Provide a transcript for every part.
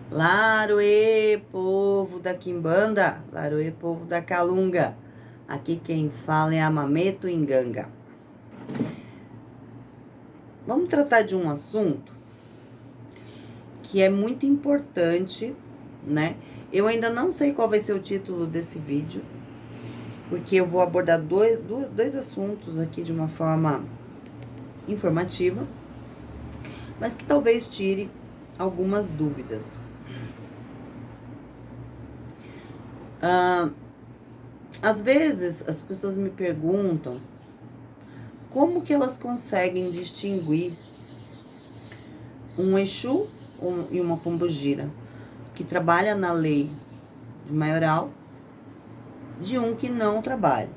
Laroê, povo da Quimbanda, Laroê, povo da Calunga. Aqui quem fala é a Mameto Inganga. Vamos tratar de um assunto que é muito importante, né? Eu ainda não sei qual vai ser o título desse vídeo, porque eu vou abordar dois assuntos aqui de uma forma informativa, mas que talvez tire algumas dúvidas. Às vezes as pessoas me perguntam como que elas conseguem distinguir um Exu e uma Pombogira que trabalha na lei de maioral de um que não trabalha.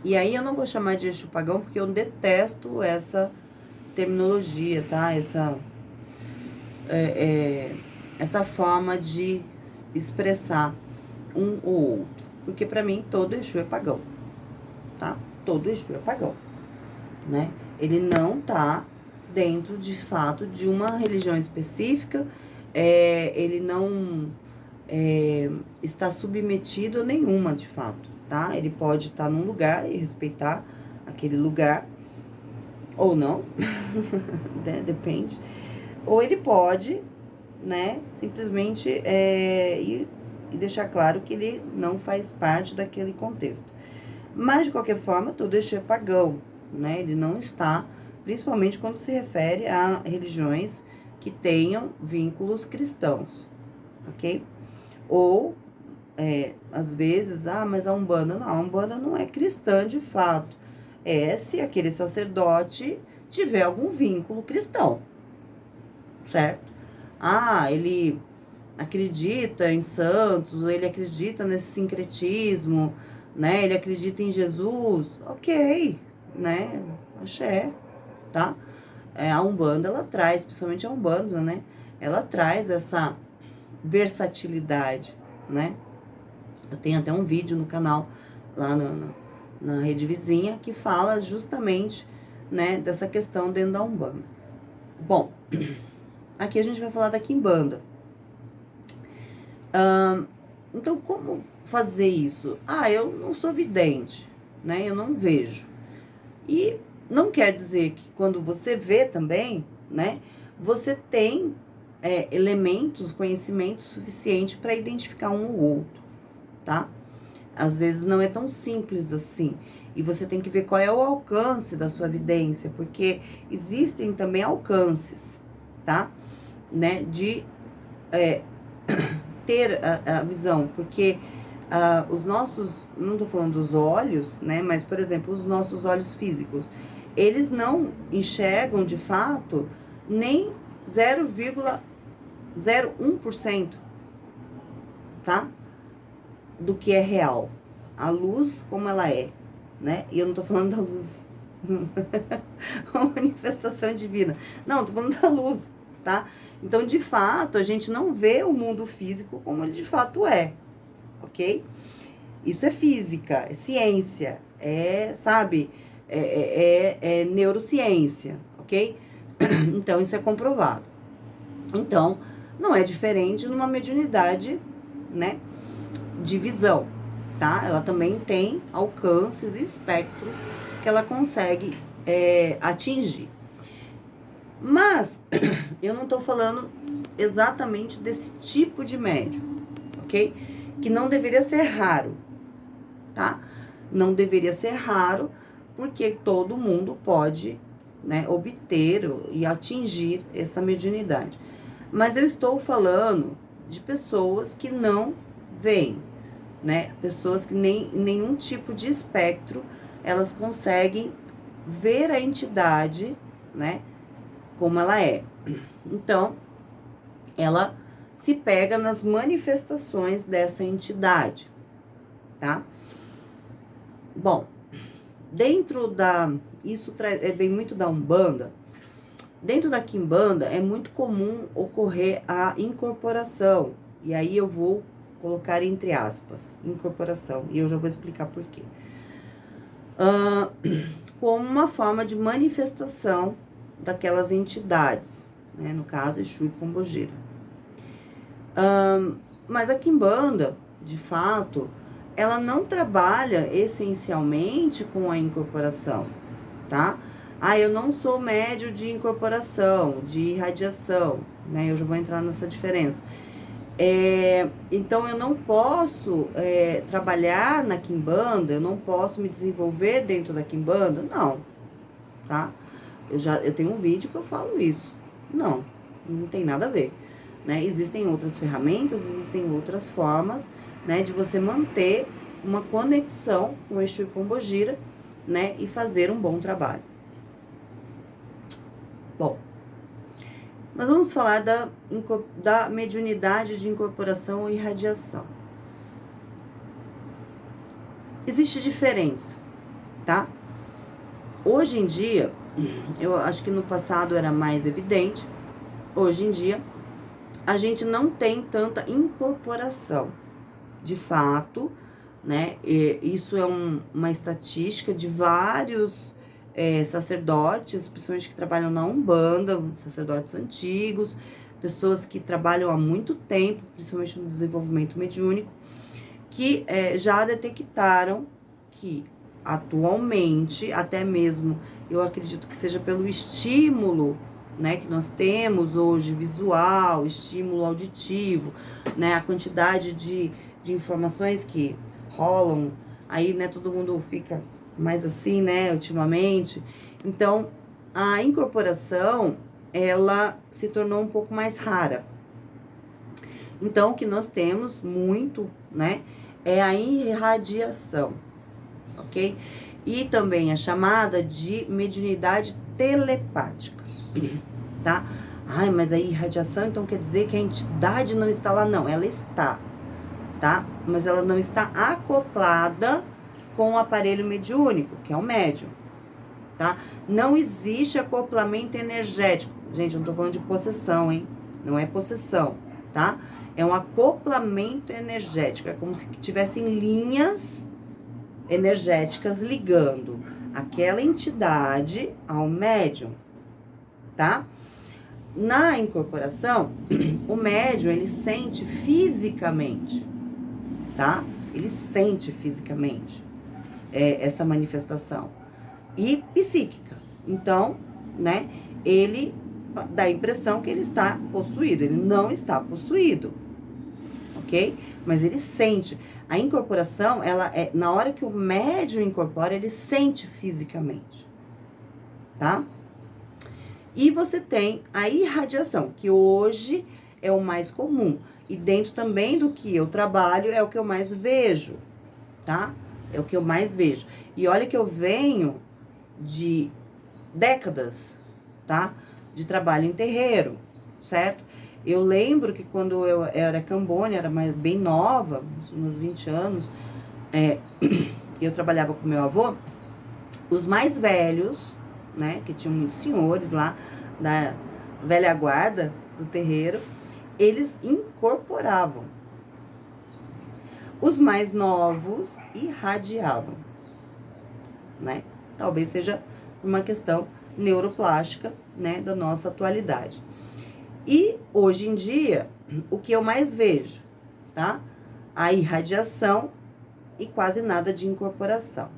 E aí eu não vou chamar de Exu pagão porque eu detesto essa terminologia, tá? Essa forma de expressar um ou outro. Porque pra mim todo Exu é pagão, tá? Todo Exu é pagão, né? Ele não tá dentro, de fato, de uma religião específica, ele não está submetido a nenhuma, de fato, tá? Ele pode estar num lugar e respeitar aquele lugar, ou não, né? Depende. Ou ele pode, né, simplesmente ir e deixar claro que ele não faz parte daquele contexto. Mas, de qualquer forma, todo Exu é pagão, né? Ele não está, principalmente quando se refere a religiões que tenham vínculos cristãos, ok? Ou, às vezes, mas a Umbanda não. A Umbanda não é cristã de fato. É se aquele sacerdote tiver algum vínculo cristão, certo? Ele acredita em santos, ou ele acredita nesse sincretismo, né? Ele acredita em Jesus, ok, né? Axé, tá? A Umbanda, ela traz, principalmente a Umbanda, né? Ela traz essa versatilidade, né? Eu tenho até um vídeo no canal, lá na Rede Vizinha, que fala justamente, né, dessa questão dentro da Umbanda. Bom, aqui a gente vai falar da Quimbanda. Então, como fazer isso? Eu não sou vidente, né? Eu não vejo. E não quer dizer que quando você vê também, né? Você tem elementos, conhecimento suficiente para identificar um ou outro, tá? Às vezes não é tão simples assim. E você tem que ver qual é o alcance da sua vidência, porque existem também alcances, tá? Né? De ter a visão, porque os nossos, não tô falando dos olhos, né, mas, por exemplo, os nossos olhos físicos, eles não enxergam, de fato, nem 0,01%, tá? Do que é real. A luz como ela é, né? E eu não tô falando da luz, uma manifestação divina. Não, tô falando da luz, tá? Então, de fato, a gente não vê o mundo físico como ele de fato é, ok? Isso é física, é ciência, sabe, é neurociência, ok? Então, isso é comprovado. Então, não é diferente numa mediunidade, né, de visão, tá? Ela também tem alcances e espectros que ela consegue atingir. Mas eu não tô falando exatamente desse tipo de médium, ok? Que não deveria ser raro, tá? Não deveria ser raro, porque todo mundo pode, né, obter e atingir essa mediunidade. Mas eu estou falando de pessoas que não veem, né? Pessoas que nenhum tipo de espectro elas conseguem ver a entidade, né? Como ela é. Então, ela se pega nas manifestações dessa entidade, tá? Bom, dentro isso vem muito da Umbanda. Dentro da Quimbanda é muito comum ocorrer a incorporação. E aí eu vou colocar entre aspas, incorporação. E eu já vou explicar por quê. Como uma forma de manifestação daquelas entidades, né? No caso, Exu e Pombogira. Mas a Quimbanda, de fato, ela não trabalha essencialmente com a incorporação, tá? Ah, eu não sou médio de incorporação, de irradiação, né? Eu já vou entrar nessa diferença. Então, eu não posso trabalhar na Quimbanda, eu não posso me desenvolver dentro da Quimbanda, não, tá? Eu tenho um vídeo que eu falo isso. Não tem nada a ver, né? Existem outras ferramentas, existem outras formas, né, de você manter uma conexão com o Exu Pombogira, né, e fazer um bom trabalho. Bom, nós vamos falar da mediunidade de incorporação e irradiação. Existe diferença, tá? Hoje em dia, eu acho que no passado era mais evidente, hoje em dia, a gente não tem tanta incorporação. De fato, né? Isso é uma estatística de vários sacerdotes, principalmente que trabalham na Umbanda, sacerdotes antigos, pessoas que trabalham há muito tempo, principalmente no desenvolvimento mediúnico, que já detectaram que atualmente, até mesmo, eu acredito que seja pelo estímulo, né, que nós temos hoje, visual, estímulo auditivo, né, a quantidade de informações que rolam, aí, né, todo mundo fica mais assim, né, ultimamente. Então, a incorporação, ela se tornou um pouco mais rara. Então, o que nós temos muito, né, é a irradiação, ok? E também a chamada de mediunidade telepática, tá? Ai, mas a irradiação, então quer dizer que a entidade não está lá? Não, ela está, tá? Mas ela não está acoplada com o aparelho mediúnico, que é o médium, tá? Não existe acoplamento energético. Gente, eu não tô falando de possessão, hein? Não é possessão, tá? É um acoplamento energético. É como se tivessem linhas energéticas ligando aquela entidade ao médium, tá? Na incorporação, o médium, ele sente fisicamente, tá? Ele sente fisicamente essa manifestação. E psíquica. Então, né, ele dá a impressão que ele está possuído. Ele não está possuído, ok? Mas ele sente. A incorporação, ela na hora que o médium incorpora, ele sente fisicamente, tá? E você tem a irradiação, que hoje é o mais comum. E dentro também do que eu trabalho, é o que eu mais vejo, tá? É o que eu mais vejo. E olha que eu venho de décadas, tá? De trabalho em terreiro, certo? Eu lembro que quando eu era cambone, era bem nova, uns 20 anos, eu trabalhava com meu avô, os mais velhos, né, que tinham muitos senhores lá, da velha guarda do terreiro, eles incorporavam. Os mais novos irradiavam, né? Talvez seja uma questão neuroplástica, né, da nossa atualidade. E hoje em dia, o que eu mais vejo, tá? A irradiação e quase nada de incorporação.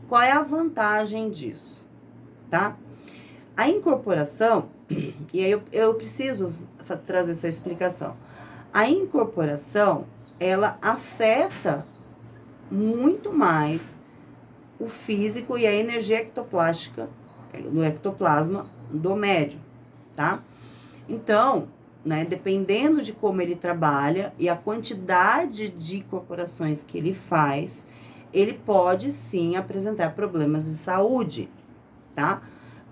Qual é a vantagem disso, tá? A incorporação, e aí eu preciso trazer essa explicação. A incorporação, ela afeta muito mais o físico e a energia ectoplástica, no ectoplasma do médium, tá? Então, né, dependendo de como ele trabalha e a quantidade de incorporações que ele faz, ele pode sim apresentar problemas de saúde, tá?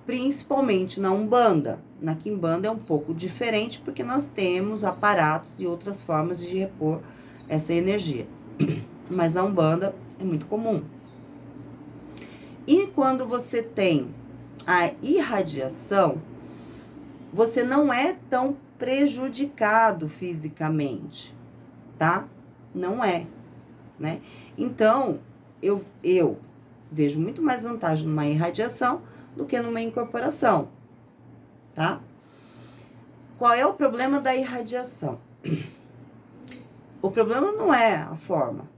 Principalmente na Umbanda. Na Quimbanda é um pouco diferente, porque nós temos aparatos e outras formas de repor essa energia. Mas na Umbanda é muito comum. E quando você tem a irradiação, você não é tão prejudicado fisicamente, tá? Não é, né? Então, eu vejo muito mais vantagem numa irradiação do que numa incorporação, tá? Qual é o problema da irradiação? O problema não é a forma.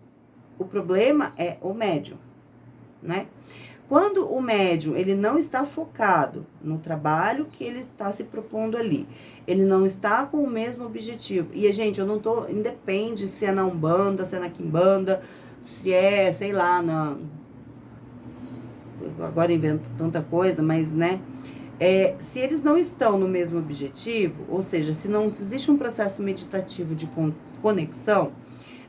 O problema é o médium, né? Quando o médium, ele não está focado no trabalho que ele está se propondo ali, ele não está com o mesmo objetivo. E, gente, eu não tô, independe se é na Umbanda, se é na Quimbanda, se é, sei lá, agora invento tanta coisa, mas, né, se eles não estão no mesmo objetivo, ou seja, se não existe um processo meditativo de conexão,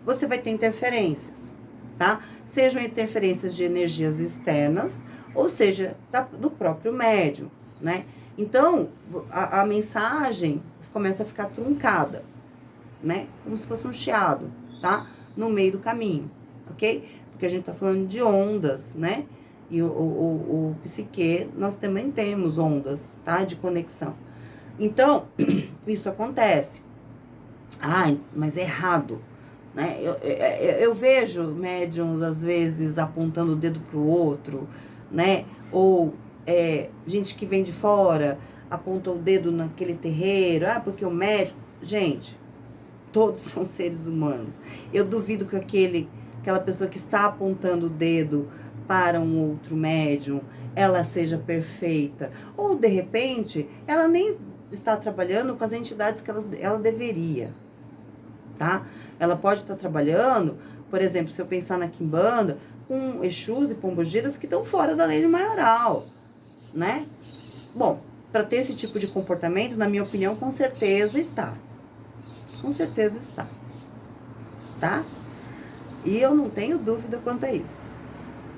você vai ter interferências, tá? Sejam interferências de energias externas, ou seja, do próprio médium, né? Então, a mensagem começa a ficar truncada, né? Como se fosse um chiado, tá? No meio do caminho, ok? Porque a gente tá falando de ondas, né? E o psique, nós também temos ondas, tá? De conexão. Então, isso acontece. Ai, mas é errado, né? Eu vejo médiums, às vezes, apontando o dedo pro outro, né? Ou gente que vem de fora, aponta o dedo naquele terreiro. Ah, porque o médium... Gente, todos são seres humanos. Eu duvido que aquela pessoa que está apontando o dedo para um outro médium, ela seja perfeita. Ou, de repente, ela nem está trabalhando com as entidades que ela deveria, tá? Ela pode estar trabalhando, por exemplo, se eu pensar na Quimbanda, com Exus e Pombogiras que estão fora da lei de maioral, né? Bom, para ter esse tipo de comportamento, na minha opinião, com certeza está. Com certeza está. Tá? E eu não tenho dúvida quanto a isso.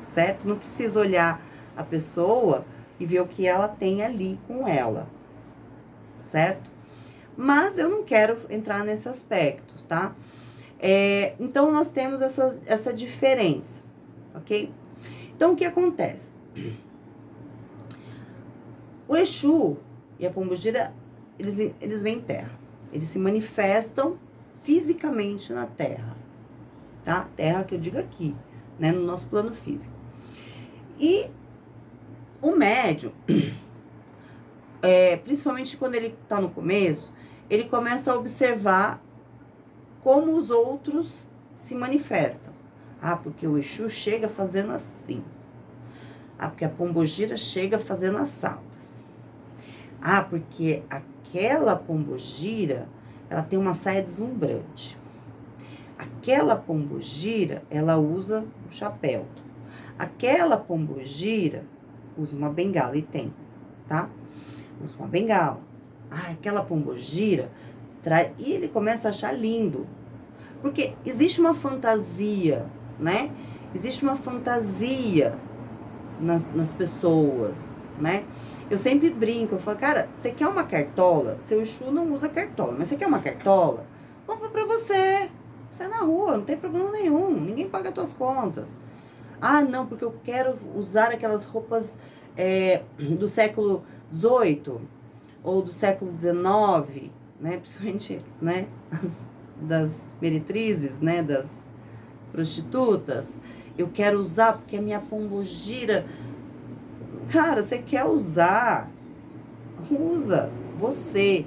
Certo? Não preciso olhar a pessoa e ver o que ela tem ali com ela. Certo? Mas eu não quero entrar nesse aspecto, tá? Então, nós temos essa diferença, ok? Então, o que acontece? O Exu e a Pombogira, eles vêm em terra. Eles se manifestam fisicamente na terra, tá? Terra que eu digo aqui, né? No nosso plano físico. E o médium, principalmente quando ele tá no começo, ele começa a observar como os outros se manifestam. Ah, porque o Exu chega fazendo assim. Ah, porque a Pombogira chega fazendo assado. Ah, porque aquela Pombogira, ela tem uma saia deslumbrante. Aquela Pombogira, ela usa um chapéu. Aquela Pombogira usa uma bengala, e tem, tá? Usa uma bengala. Ah, aquela Pombogira e ele começa a achar lindo. Porque existe uma fantasia, né? Existe uma fantasia nas pessoas, né? Eu sempre brinco, eu falo, cara, você quer uma cartola? Seu Exu não usa cartola, mas você quer uma cartola? Compra pra você. Você é na rua, não tem problema nenhum. Ninguém paga as tuas contas. Ah, não, porque eu quero usar aquelas roupas do século XVIII ou do século XIX, né? Principalmente, né? Das meretrizes, né? Das prostitutas. Eu quero usar porque a minha Pombogira... Cara, você quer usar? Usa. Você.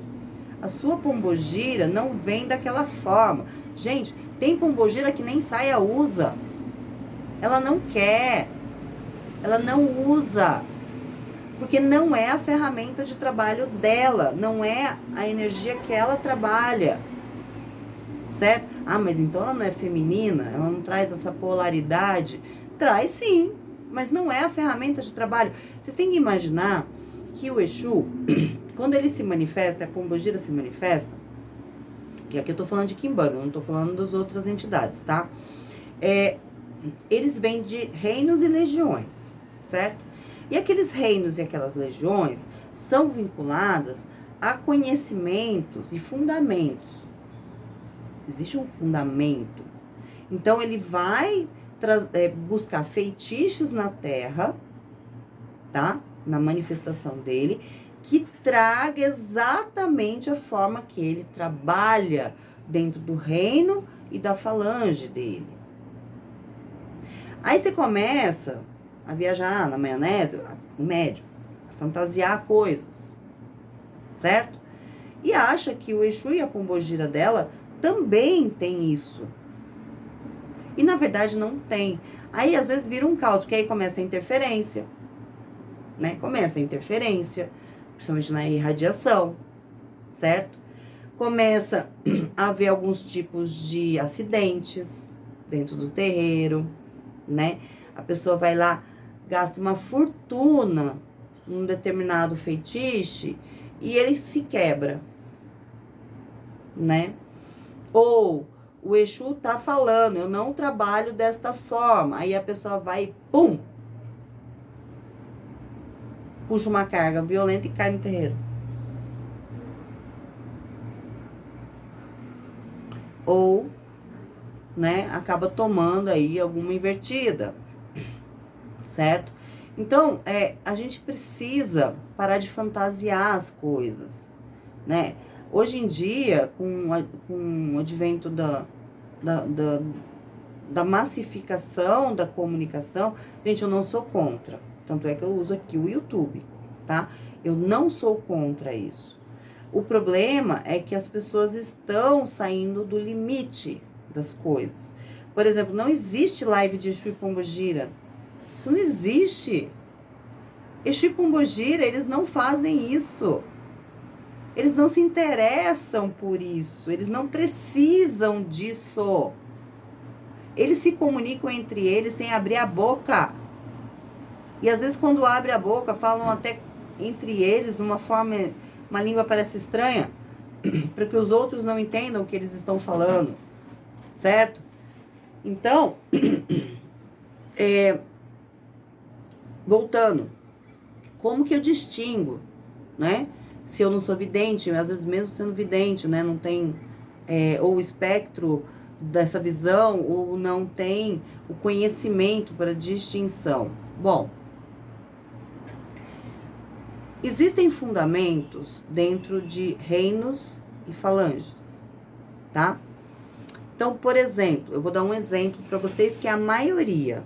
A sua Pombogira não vem daquela forma. Gente, tem Pombogira que nem saia usa. Ela não quer. Ela não usa. Porque não é a ferramenta de trabalho dela. Não é a energia que ela trabalha. Certo? Ah, mas então ela não é feminina? Ela não traz essa polaridade? Traz sim. Mas não é a ferramenta de trabalho. Vocês têm que imaginar que o Exu, quando ele se manifesta, a Pombogira se manifesta, que aqui eu tô falando de Quimbanda, não tô falando das outras entidades, tá? Eles vêm de reinos e legiões, certo? E aqueles reinos e aquelas legiões são vinculadas a conhecimentos e fundamentos. Existe um fundamento. Então, ele vai buscar feitiços na terra, tá? Na manifestação dele, que traga exatamente a forma que ele trabalha dentro do reino e da falange dele. Aí você começa a viajar na maionese, o médium, a fantasiar coisas, certo? E acha que o Exu e a Pombogira dela também tem isso. E na verdade não tem. Aí às vezes vira um caos, porque aí começa a interferência, né? Começa a interferência, principalmente na irradiação, certo? Começa a haver alguns tipos de acidentes dentro do terreiro, né? A pessoa vai lá, gasta uma fortuna num determinado feitiço e ele se quebra, né? Ou o Exu tá falando, eu não trabalho desta forma. Aí a pessoa vai e pum! Puxa uma carga violenta e cai no terreiro. Ou, né, acaba tomando aí alguma invertida, certo? Então, a gente precisa parar de fantasiar as coisas, né? Hoje em dia, com o advento da, da massificação da comunicação, gente, eu não sou contra. Tanto é que eu uso aqui o YouTube, tá? Eu não sou contra isso. O problema é que as pessoas estão saindo do limite das coisas. Por exemplo, não existe live de Exu e Pombogira. Isso não existe. Exu e Pombogira, eles não fazem isso. Eles não se interessam por isso. Eles não precisam disso. Eles se comunicam entre eles sem abrir a boca. E às vezes quando abre a boca, falam até entre eles de uma forma, uma língua parece estranha, para que os outros não entendam o que eles estão falando, certo? Então, voltando, como que eu distingo, né? Se eu não sou vidente, às vezes mesmo sendo vidente, né? Não tem, ou o espectro dessa visão, ou não tem o conhecimento para distinção. Bom, existem fundamentos dentro de reinos e falanges, tá? Então, por exemplo, eu vou dar um exemplo para vocês que é a maioria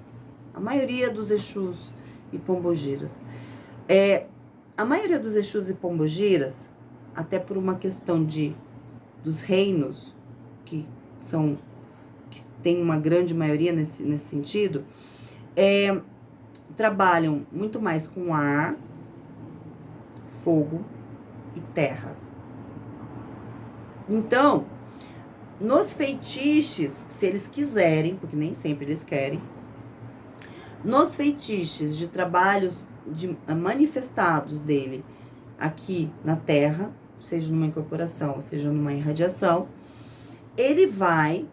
dos Exus e Pombogiras. A maioria dos Exus e Pombogiras, até por uma questão dos reinos, que tem uma grande maioria nesse sentido, trabalham muito mais com ar, fogo e terra. Então, nos feitiços, se eles quiserem, porque nem sempre eles querem, nos feitiços de trabalhos manifestados dele aqui na Terra, seja numa incorporação, seja numa irradiação, ele vai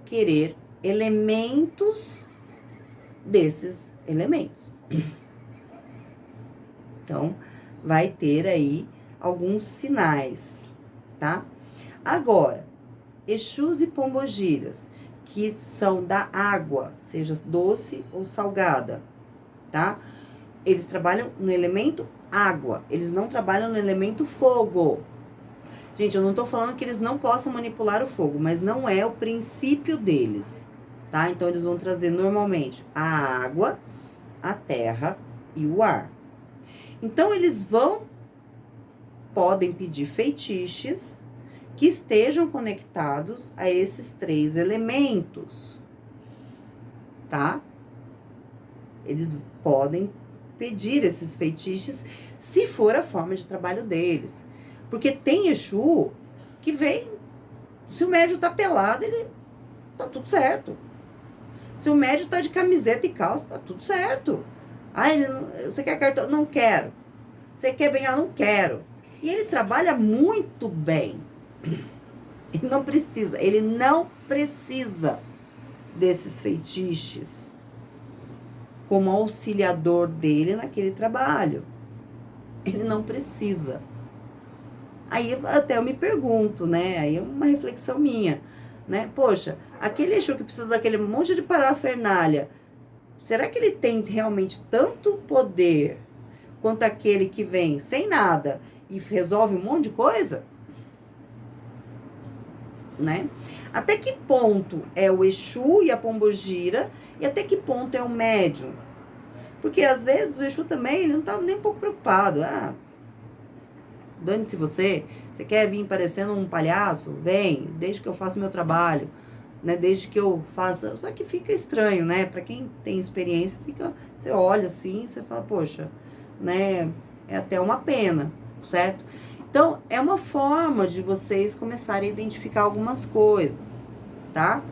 querer elementos desses elementos. Então, vai ter aí alguns sinais, tá? Agora, Exus e Pombogiras, que são da água, seja doce ou salgada, tá? Eles trabalham no elemento água, eles não trabalham no elemento fogo. Gente, eu não tô falando que eles não possam manipular o fogo, mas não é o princípio deles, tá? Então, eles vão trazer normalmente a água, a terra e o ar. Então, eles podem pedir feitiços que estejam conectados a esses 3 elementos, tá? Eles podem pedir esses feitiços se for a forma de trabalho deles. Porque tem Exu que vem, se o médium tá pelado, ele tá tudo certo. Se o médium tá de camiseta e calça, tá tudo certo. Você quer cartão? Não quero. Você quer bengar? Não quero. E ele trabalha muito bem. Ele não precisa desses feitiços como auxiliador dele naquele trabalho. Ele não precisa. Aí até eu me pergunto, né? Aí é uma reflexão minha, né? Poxa, aquele Exu que precisa daquele monte de parafernália, será que ele tem realmente tanto poder quanto aquele que vem sem nada e resolve um monte de coisa? Né? Até que ponto é o Exu e a Pombogira e até que ponto é o médium? Porque às vezes o Exu também ele não tá nem um pouco preocupado. Dane-se você, Você quer vir parecendo um palhaço? Vem, desde que eu faça o meu trabalho, né? Desde que eu faça... Só que fica estranho, né? Pra quem tem experiência, fica... Você olha assim, você fala, poxa, né? É até uma pena, certo? Então, é uma forma de vocês começarem a identificar algumas coisas, tá?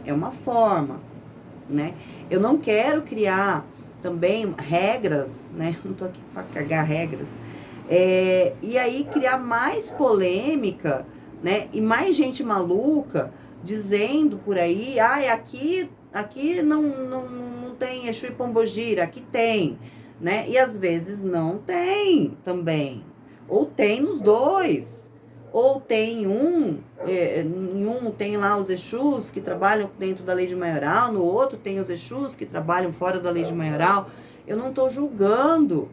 É uma forma, né? Eu não quero criar também regras, né? Não tô aqui pra cagar regras. E aí criar mais polêmica, né? E mais gente maluca dizendo por aí, ai, aqui não tem Exu e Pombogira, aqui tem, né? E às vezes não tem também. Ou tem nos dois. Ou tem em um tem lá os Exus que trabalham dentro da lei de maioral, no outro tem os Exus que trabalham fora da lei de maioral. Eu não tô julgando,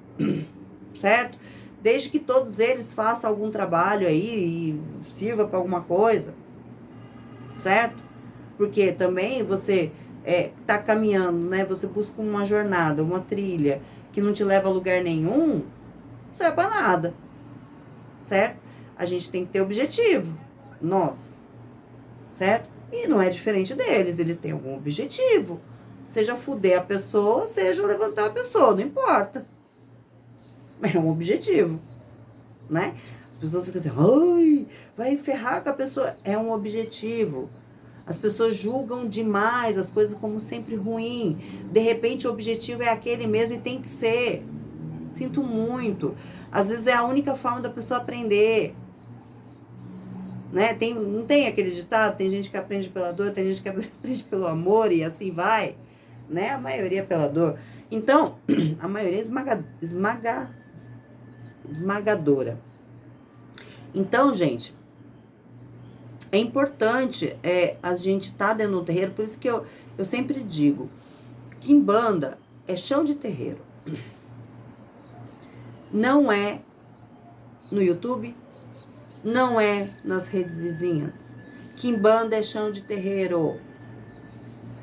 certo? Desde que todos eles façam algum trabalho aí e sirva para alguma coisa, certo? Porque também você tá caminhando, né? Você busca uma jornada, uma trilha que não te leva a lugar nenhum, não serve pra nada, certo? A gente tem que ter objetivo, nós, certo? E não é diferente deles, eles têm algum objetivo. Seja fuder a pessoa, seja levantar a pessoa, não importa. É um objetivo, né? As pessoas ficam assim, ai, vai ferrar com a pessoa. É um objetivo. As pessoas julgam demais as coisas como sempre ruim. De repente o objetivo é aquele mesmo e tem que ser. Sinto muito. Às vezes é a única forma da pessoa aprender. Né? Não tem aquele ditado? Tem gente que aprende pela dor, tem gente que aprende pelo amor e assim vai. Né? A maioria é pela dor. Então, a maioria é esmagadora. Então, gente, é importante a gente estar dentro do terreiro, por isso que eu sempre digo, Quimbanda é chão de terreiro. Não é no YouTube, não é nas redes vizinhas. Quimbanda é chão de terreiro.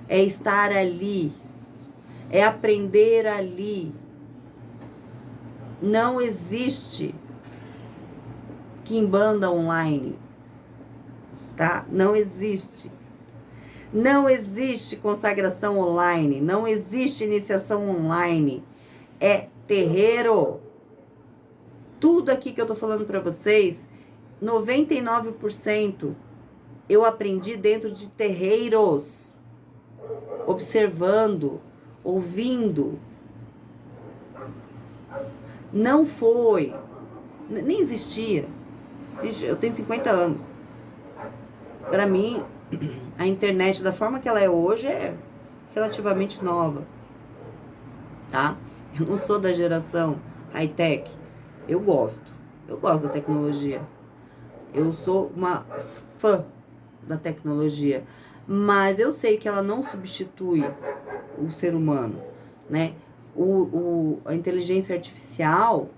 É estar ali, é aprender ali. Não existe Quimbanda online, tá? Não existe. Não existe consagração online, não existe iniciação online. É terreiro. Tudo aqui que eu tô falando pra vocês, 99% eu aprendi dentro de terreiros, observando, ouvindo. Não foi, nem existia. Gente, eu tenho 50 anos. Pra mim, a internet, da forma que ela é hoje, é relativamente nova, tá? Eu não sou da geração high-tech. Eu gosto da tecnologia. Eu sou uma fã da tecnologia. Mas eu sei que ela não substitui o ser humano, né? A inteligência artificial,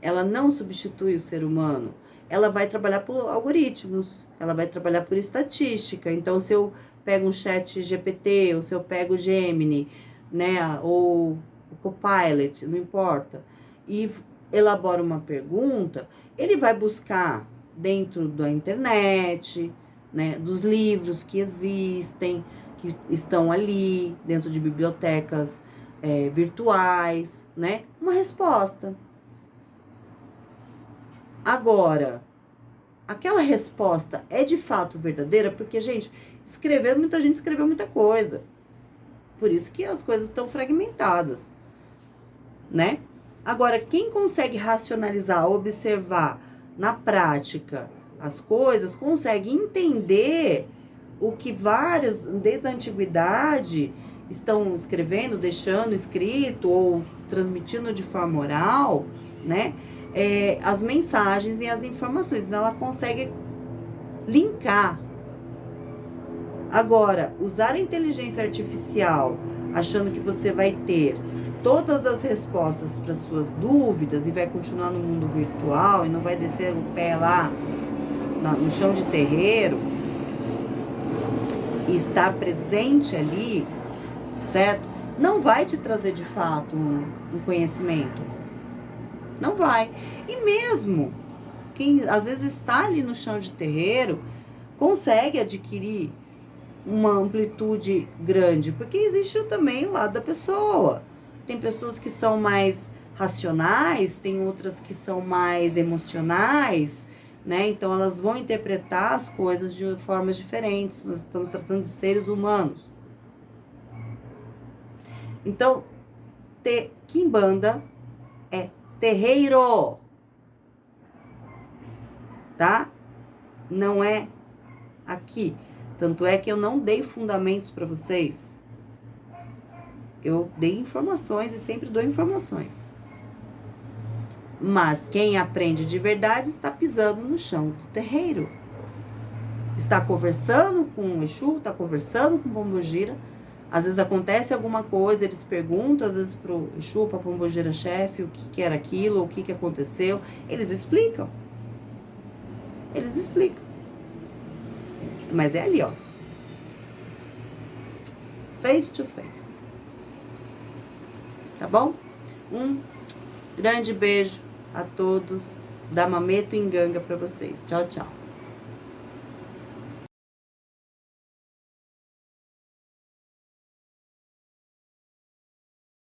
ela não substitui o ser humano. Ela vai trabalhar por algoritmos, ela vai trabalhar por estatística. Então, se eu pego um chat GPT, ou se eu pego o Gemini, né, ou o Copilot, não importa, e elabora uma pergunta, ele vai buscar dentro da internet, né, dos livros que existem, que estão ali, dentro de bibliotecas virtuais, né, uma resposta. Agora, aquela resposta é de fato verdadeira? Porque, gente, muita gente escreveu muita coisa. Por isso que as coisas estão fragmentadas, né? Agora, quem consegue racionalizar, observar na prática as coisas, consegue entender o que várias, desde a antiguidade, estão escrevendo, deixando escrito ou transmitindo de forma oral, né? As mensagens e as informações. Então, ela consegue linkar. Agora, usar a inteligência artificial achando que você vai ter todas as respostas para suas dúvidas e vai continuar no mundo virtual e não vai descer o pé lá no chão de terreiro e estar presente ali, certo? Não vai te trazer de fato um conhecimento. Não vai. E mesmo quem às vezes está ali no chão de terreiro consegue adquirir uma amplitude grande, porque existe também o lado da pessoa. Tem pessoas que são mais racionais, tem outras que são mais emocionais, né? Então elas vão interpretar as coisas de formas diferentes. Nós estamos tratando de seres humanos. Então, Quimbanda é terreiro, tá? Não é aqui. Tanto é que eu não dei fundamentos para vocês. Eu dei informações e sempre dou informações. Mas quem aprende de verdade está pisando no chão do terreiro. Está conversando com o Exu, está conversando com o Pombogira. Às vezes acontece alguma coisa, eles perguntam, às vezes, pro Exu, pra Pombogira chefe, o que era aquilo, o que aconteceu. Eles explicam. Eles explicam. Mas é ali, ó. Face to face. Tá bom? Um grande beijo a todos da Mameto Inganga pra vocês. Tchau, tchau.